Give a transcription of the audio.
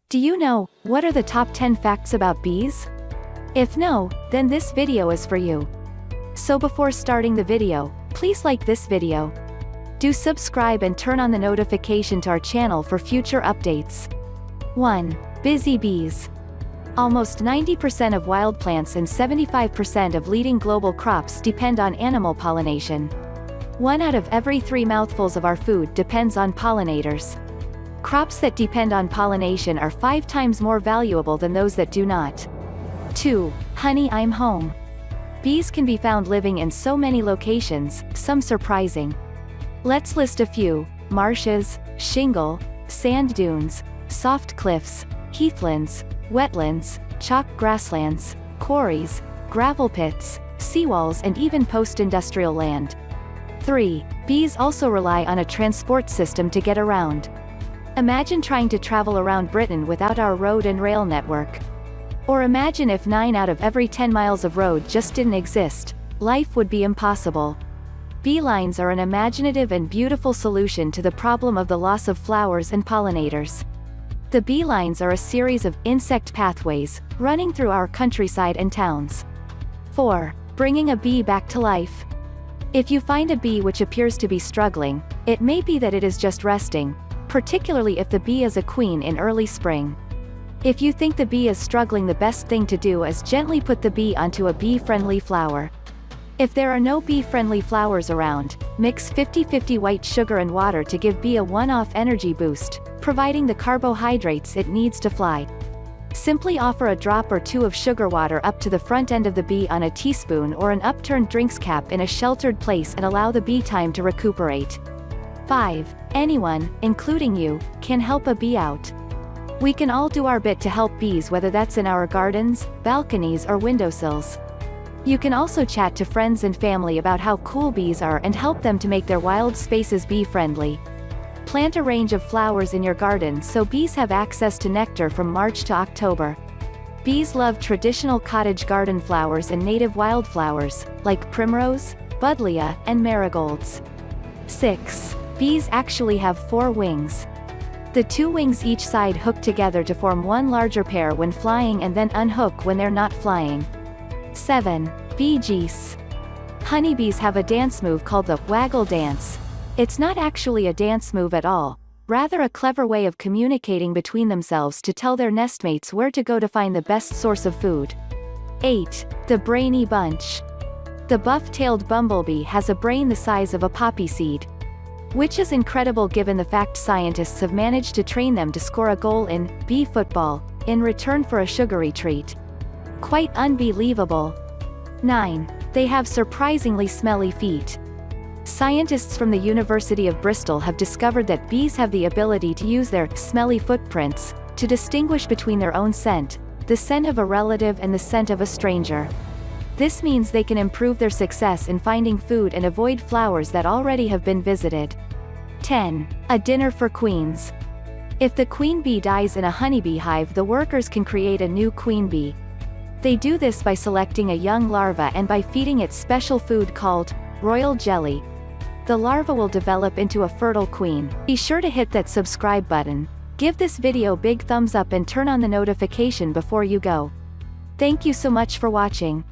Do you know, what are the top 10 facts about bees? If no, then this video is for you. So before starting the video, please like this video. Do subscribe and turn on the notification to our channel for future updates. 1. Busy bees. Almost 90% of wild plants and 75% of leading global crops depend on animal pollination. 1 out of every 3 mouthfuls of our food depends on pollinators. Crops that depend on pollination are 5 times more valuable than those that do not. 2. Honey, I'm home. Bees can be found living in so many locations, some surprising. Let's list a few: marshes, shingle, sand dunes, soft cliffs, heathlands, wetlands, chalk grasslands, quarries, gravel pits, seawalls, and even post-industrial land. 3. Bees also rely on a transport system to get around. Imagine trying to travel around Britain without our road and rail network. Or imagine if 9 out of every 10 miles of road just didn't exist. Life would be impossible. Bee lines are an imaginative and beautiful solution to the problem of the loss of flowers and pollinators. The bee lines are a series of insect pathways running through our countryside and towns. 4. Bringing a bee back to life. If you find a bee which appears to be struggling, it may be that it is just resting, particularly if the bee is a queen in early spring. If you think the bee is struggling, the best thing to do is gently put the bee onto a bee-friendly flower. If there are no bee-friendly flowers around, mix 50-50 white sugar and water to give bee a one-off energy boost, providing the carbohydrates it needs to fly. Simply offer a drop or two of sugar water up to the front end of the bee on a teaspoon or an upturned drinks cap in a sheltered place and allow the bee time to recuperate. 5. Anyone, including you, can help a bee out. We can all do our bit to help bees, whether that's in our gardens, balconies, or windowsills. You can also chat to friends and family about how cool bees are and help them to make their wild spaces bee-friendly. Plant a range of flowers in your garden so bees have access to nectar from March to October. Bees love traditional cottage garden flowers and native wildflowers, like primrose, buddleia, and marigolds. 6. Bees actually have 4 wings. The 2 wings each side hook together to form one larger pair when flying and then unhook when they're not flying. 7. Bee geese. Honeybees have a dance move called the waggle dance. It's not actually a dance move at all, rather a clever way of communicating between themselves to tell their nestmates where to go to find the best source of food. 8. The brainy bunch. The buff-tailed bumblebee has a brain the size of a poppy seed. Which is incredible given the fact scientists have managed to train them to score a goal in bee football, in return for a sugary treat. Quite unbelievable. 9. They have surprisingly smelly feet. Scientists from the University of Bristol have discovered that bees have the ability to use their smelly footprints to distinguish between their own scent, the scent of a relative, and the scent of a stranger. This means they can improve their success in finding food and avoid flowers that already have been visited. 10. A dinner for queens. If the queen bee dies in a honeybee hive, the workers can create a new queen bee. They do this by selecting a young larva and by feeding it special food called royal jelly. The larva will develop into a fertile queen. Be sure to hit that subscribe button. Give this video big thumbs up and turn on the notification before you go. Thank you so much for watching.